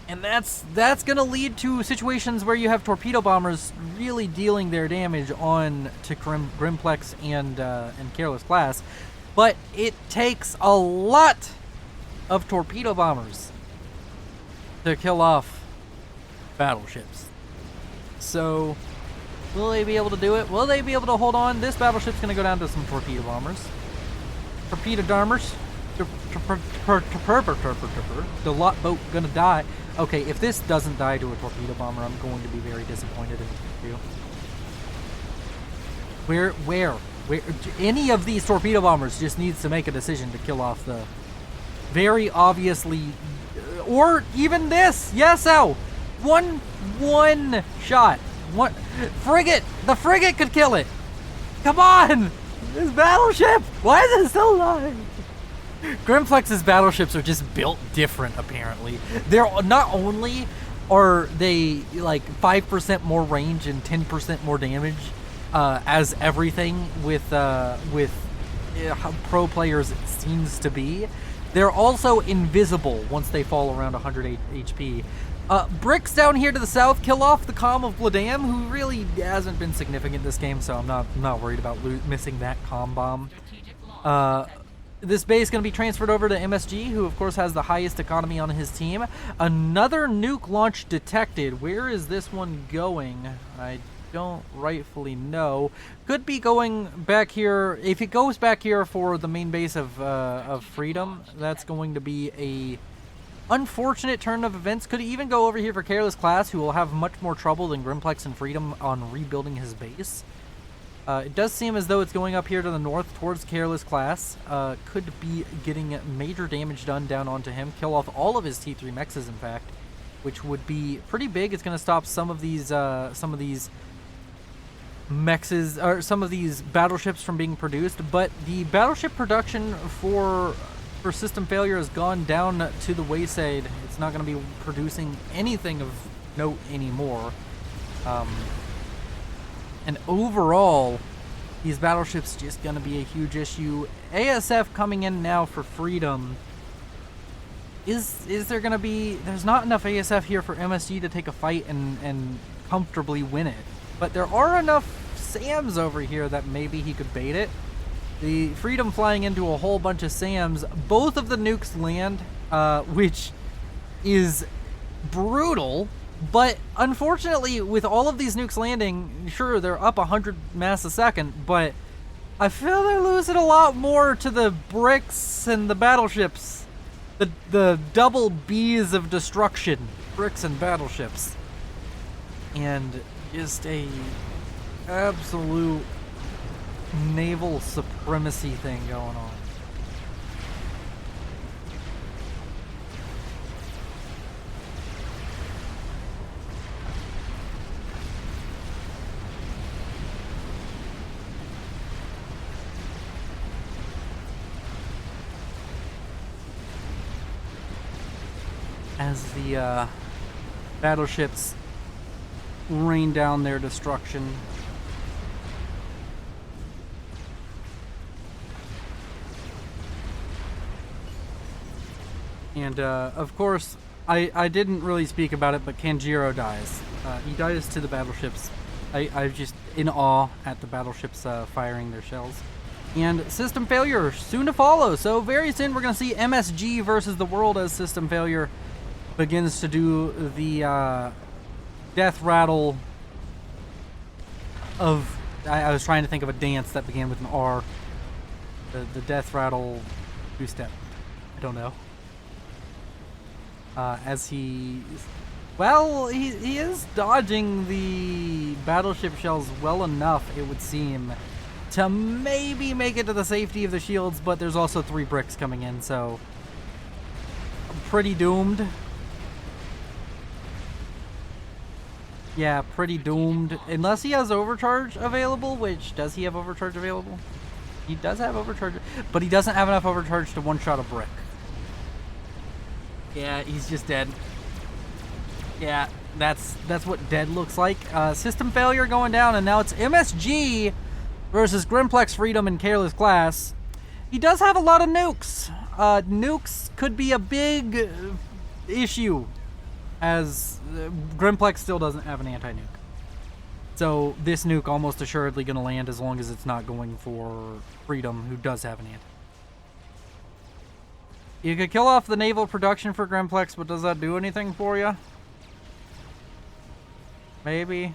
A: that's going to lead to situations where you have torpedo bombers really dealing their damage on to Grimplex and Careless Class. But it takes a lot of torpedo bombers to kill off battleships. So, will they be able to do it? Will they be able to hold on? This battleship's going to go down to some torpedo bombers. Torpedo darmers. The lot boat going to die. Okay, if this doesn't die to a torpedo bomber, I'm going to be very disappointed in you. Where? Any of these torpedo bombers just needs to make a decision to kill off the very obviously, or even this. Yes, ow. One shot. One frigate. The frigate could kill it. Come on, this battleship. Why is it still alive? Grimplex's battleships are just built different. Apparently, they're not only are they like 5% more range and 10% more damage. As everything with pro players seems to be, they're also invisible once they fall around 100 HP. Bricks down here to the south kill off the comm of Bladam, who really hasn't been significant this game, so I'm not worried about missing that comm bomb. This base is going to be transferred over to MSG, who of course has the highest economy on his team. Another nuke launch detected. Where is this one going? I don't rightfully know. Could be going back here. If it goes back here for the main base of Freedom, that's going to be a unfortunate turn of events. Could even go over here for Careless Class, who will have much more trouble than Grimplex and Freedom on rebuilding his base. It does seem as though it's going up here to the north towards Careless Class. Could be getting major damage done down onto him. Kill off all of his T3 mexes, in fact, which would be pretty big. It's going to stop some of these mexes, or some of these battleships from being produced, but the battleship production for system failure has gone down to the wayside. It's not going to be producing anything of note anymore. And overall, these battleships just going to be a huge issue. ASF coming in now for Freedom. Is there going to be... There's not enough ASF here for MSG to take a fight and comfortably win it. But there are enough SAMs over here that maybe he could bait it. The Freedom flying into a whole bunch of SAMs. Both of the nukes land, which is brutal. But unfortunately, with all of these nukes landing, sure, they're up 100 mass a second, but I feel they're losing a lot more to the bricks and the battleships. The double B's of destruction. Bricks and battleships. And just a absolute naval supremacy thing going on. As the battleships rain down their destruction. And, of course, I didn't really speak about it, but Kanjiro dies. He dies to the battleships. I'm just in awe at the battleships firing their shells. And system failure soon to follow. So very soon we're going to see MSG versus the world as system failure begins to do the death rattle of... I was trying to think of a dance that began with an R. The death rattle two-step. I don't know. As he... Well, he is dodging the battleship shells well enough, it would seem, to maybe make it to the safety of the shields, but there's also 3 bricks coming in, so pretty doomed. Yeah, pretty doomed. Unless he has overcharge available, which, does he have overcharge available? He does have overcharge, but he doesn't have enough overcharge to one-shot a brick. Yeah, he's just dead. Yeah, that's what dead looks like. System failure going down, and now it's MSG versus Grimplex Freedom and Careless Glass. He does have a lot of nukes. Nukes could be a big issue, as Grimplex still doesn't have an anti-nuke. So this nuke almost assuredly going to land as long as it's not going for Freedom, who does have an anti. You could kill off the naval production for Grimplex, but does that do anything for you? Maybe.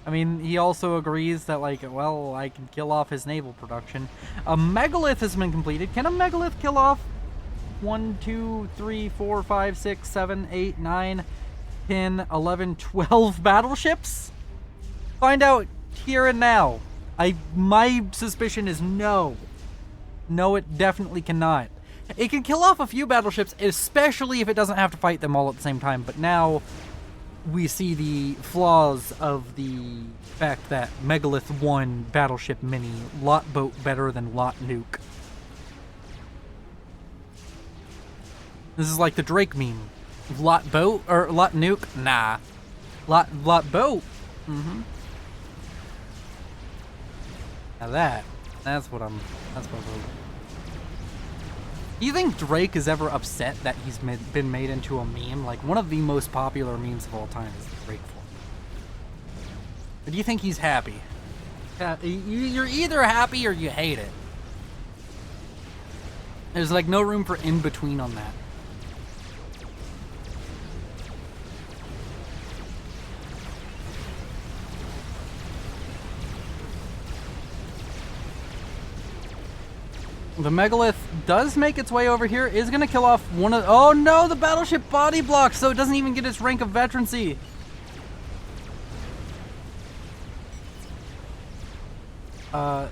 A: I mean, he also agrees that, like, well, I can kill off his naval production. A megalith has been completed. Can a megalith kill off 1, 2, 3, 4, 5, 6, 7, 8, 9, 10, 11, 12 battleships? Find out here and now. My suspicion is no. No, it definitely cannot. It can kill off a few battleships, especially if it doesn't have to fight them all at the same time, but now we see the flaws of the fact that Megalith 1 Battleship Mini, lot boat better than lot nuke. This is like the Drake meme. Lot boat, or lot nuke? Nah. Lot boat. Mm-hmm. Now that's what I'm Do you think Drake is ever upset that he's been made into a meme? Like, one of the most popular memes of all time is the Drake form. Or do you think he's happy? You're either happy or you hate it. There's, like, no room for in-between on that. The Megalith does make its way over here, is going to kill off one of... Oh no, the battleship body blocks, so it doesn't even get its rank of veterancy.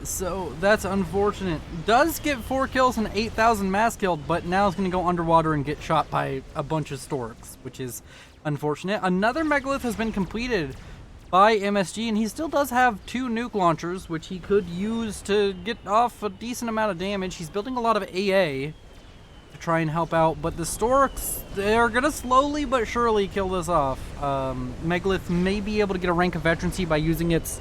A: So that's unfortunate. Does get 4 kills and 8,000 mass killed, but now it's going to go underwater and get shot by a bunch of storks, which is unfortunate. Another Megalith has been completed by MSG, and he still does have 2 nuke launchers, which he could use to get off a decent amount of damage. He's building a lot of AA to try and help out, but the Storks, they're gonna slowly but surely kill this off. Megalith may be able to get a rank of veterancy by using its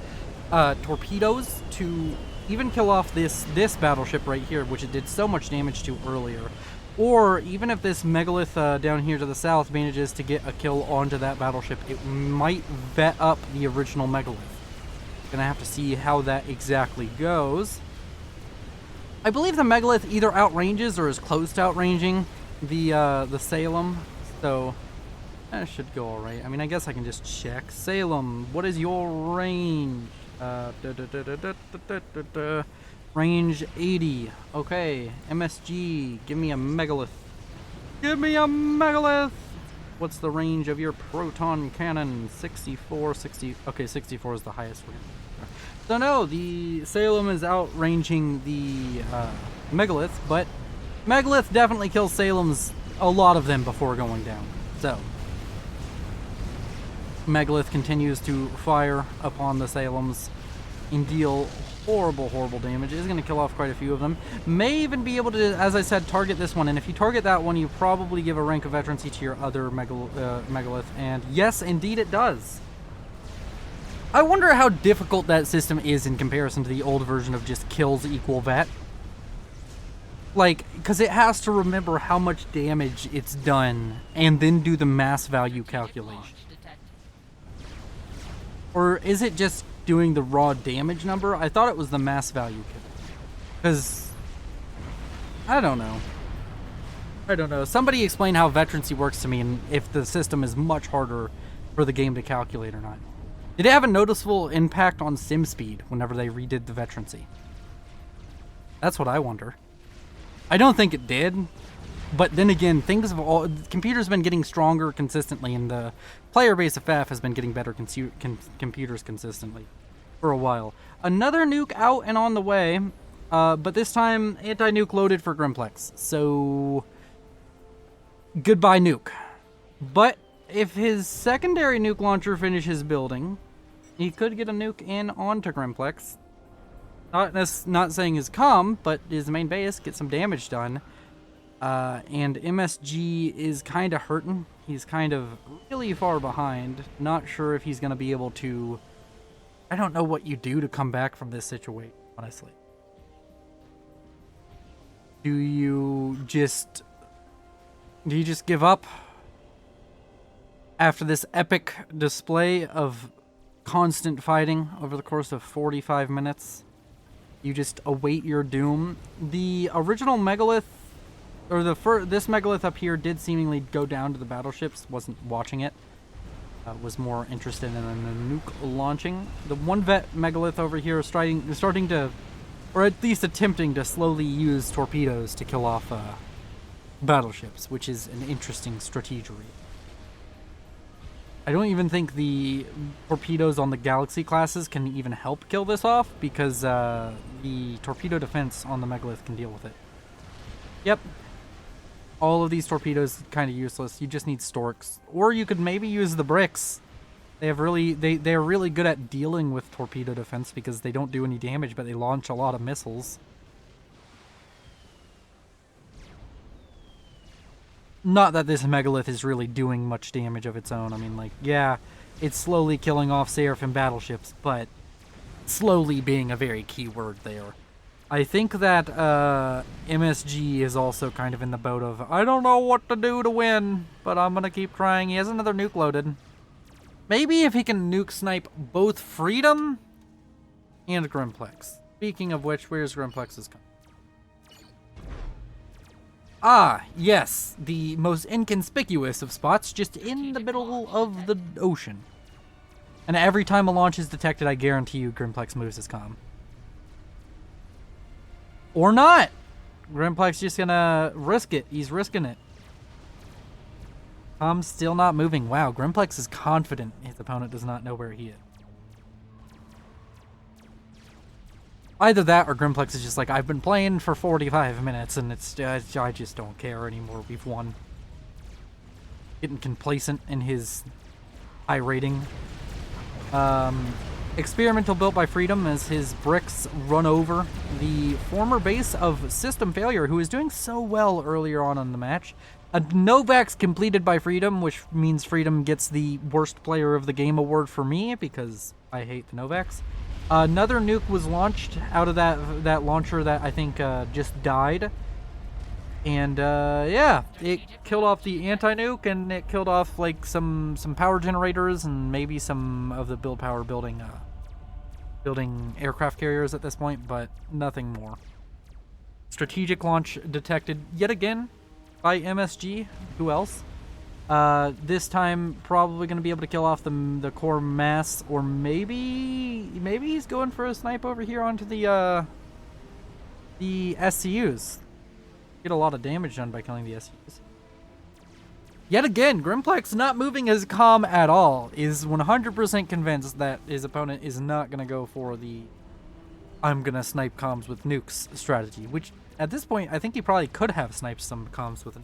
A: torpedoes to even kill off this battleship right here, which it did so much damage to earlier. Or even if this Megalith down here to the south manages to get a kill onto that battleship, it might vet up the original Megalith. Gonna have to see how that exactly goes. I believe the Megalith either outranges or is close to outranging the Salem, so that should go alright. I mean, I guess I can just check. Salem, what is your range? Range 80. Okay, MSG, give me a Megalith. Give me a Megalith! What's the range of your proton cannon? 64, 60... Okay, 64 is the highest range. So no, the Salem is outranging the Megalith, but Megalith definitely kills Salems, a lot of them, before going down. So Megalith continues to fire upon the Salems and deal horrible damage. It is going to kill off quite a few of them. May even be able to, as I said, target this one. And if you target that one, you probably give a rank of veterancy to your other Megalith. And yes, indeed it does. I wonder how difficult that system is in comparison to the old version of just kills equal vet. Like, because it has to remember how much damage it's done and then do the mass value calculation. Or is it just doing the raw damage number? I thought it was the mass value. Because, I don't know. Somebody explain how veterancy works to me and if the system is much harder for the game to calculate or not. Did it have a noticeable impact on sim speed whenever they redid the veterancy? That's what I wonder. I don't think it did, but then again, computers have been getting stronger consistently, and the player base of FAF has been getting better computers consistently for a while. Another nuke out and on the way, but this time anti-nuke loaded for Grimplex. So goodbye nuke. But if his secondary nuke launcher finishes building, he could get a nuke in onto Grimplex. Not saying his comm, but his main base, get some damage done. And MSG is kind of hurting. He's kind of really far behind. Not sure if he's going to be able to... I don't know what you do to come back from this situation, honestly. Do you just give up? After this epic display of constant fighting over the course of 45 minutes... You just await your doom. The original megalith, or this megalith up here, did seemingly go down to the battleships. Wasn't watching it. Was more interested in the nuke launching. The one vet megalith over here is starting to, or at least attempting to slowly use torpedoes to kill off battleships, which is an interesting strategy. I don't even think the torpedoes on the Galaxy classes can even help kill this off, because the torpedo defense on the Megalith can deal with it. Yep. All of these torpedoes kind of useless. You just need Storks. Or you could maybe use the bricks. They're really good at dealing with torpedo defense because they don't do any damage, but they launch a lot of missiles. Not that this megalith is really doing much damage of its own. I mean, like, yeah, it's slowly killing off Seraphim battleships, but slowly being a very key word there. I think that MSG is also kind of in the boat of, I don't know what to do to win, but I'm going to keep trying. He has another nuke loaded. Maybe if he can nuke snipe both Freedom and Grimplex. Speaking of which, where's Grimplex's coming? Ah, yes, the most inconspicuous of spots, just in the middle of the ocean. And every time a launch is detected, I guarantee you Grimplex moves his comm. Or not! Grimplex just gonna risk it. He's risking it. Comm's still not moving. Wow, Grimplex is confident his opponent does not know where he is. Either that or Grimplex is just like, I've been playing for 45 minutes and I just don't care anymore. We've won. Getting complacent in his high rating. Experimental built by Freedom as his bricks run over the former base of System Failure, who was doing so well earlier on in the match. A Novax completed by Freedom, which means Freedom gets the Worst Player of the Game award for me because I hate the Novax. Another nuke was launched out of that launcher that I think just died. And yeah, it killed off the anti-nuke and it killed off like some power generators and maybe some of the build power building aircraft carriers at this point, but nothing more. Strategic launch detected yet again by MSG. Who else? This time probably going to be able to kill off the core mass, or maybe he's going for a snipe over here onto the SCUs. Get a lot of damage done by killing the SCUs. Yet again, Grimplex not moving his comm at all, is 100% convinced that his opponent is not going to go for the I'm going to snipe comms with nukes strategy, which at this point I think he probably could have sniped some comms with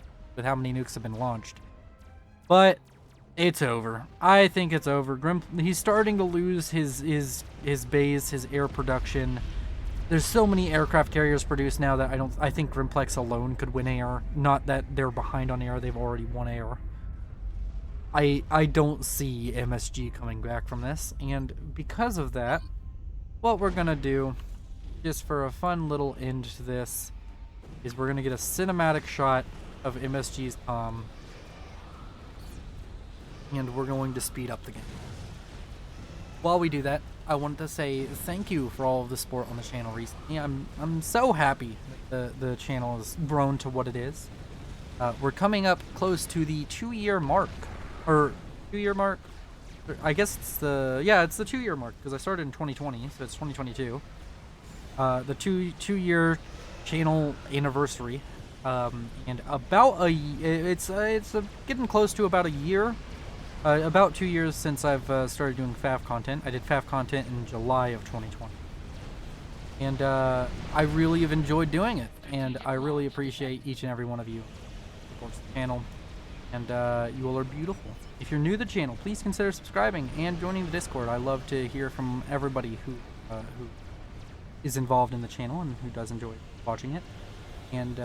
A: how many nukes have been launched. But it's over. I think it's over. He's starting to lose his base, his air production. There's so many aircraft carriers produced now that I think Grimplex alone could win air. Not that they're behind on air, they've already won air. I don't see MSG coming back from this, and because of that, what we're gonna do, just for a fun little end to this, is we're gonna get a cinematic shot of MSG's and we're going to speed up the game. While we do that, I wanted to say thank you for all of the support on the channel recently. I'm so happy that the channel has grown to what it is. We're coming up close to the 2-year mark, or 2-year mark. I guess it's the it's the 2-year mark because I started in 2020, so it's 2022. The two-year channel anniversary, and about it's getting close to about a year. About 2 years since I've started doing FAF content. I did FAF content in July of 2020. And I really have enjoyed doing it. And I really appreciate each and every one of you who supports the channel. And you all are beautiful. If you're new to the channel, please consider subscribing and joining the Discord. I love to hear from everybody who is involved in the channel and who does enjoy watching it. And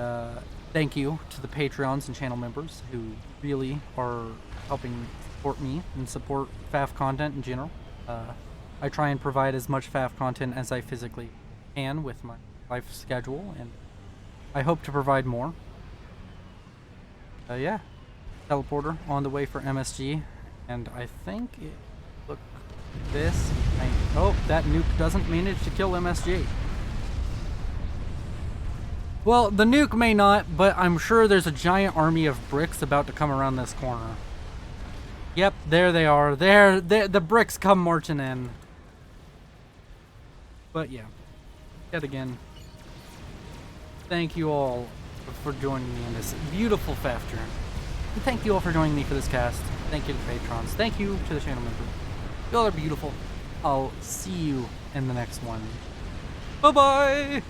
A: thank you to the Patreons and channel members who really are helping support me and support FAF content in general. I try and provide as much FAF content as I physically can with my life schedule, and I hope to provide more. Yeah, teleporter on the way for MSG, and I think it look this. Oh, that nuke doesn't manage to kill MSG. Well, the nuke may not, but I'm sure there's a giant army of bricks about to come around this corner. Yep, there they are. There, the bricks come marching in. But yeah, yet again, thank you all for joining me in this beautiful FAF journey. And thank you all for joining me for this cast. Thank you to the patrons. Thank you to the channel members. You all are beautiful. I'll see you in the next one. Bye-bye!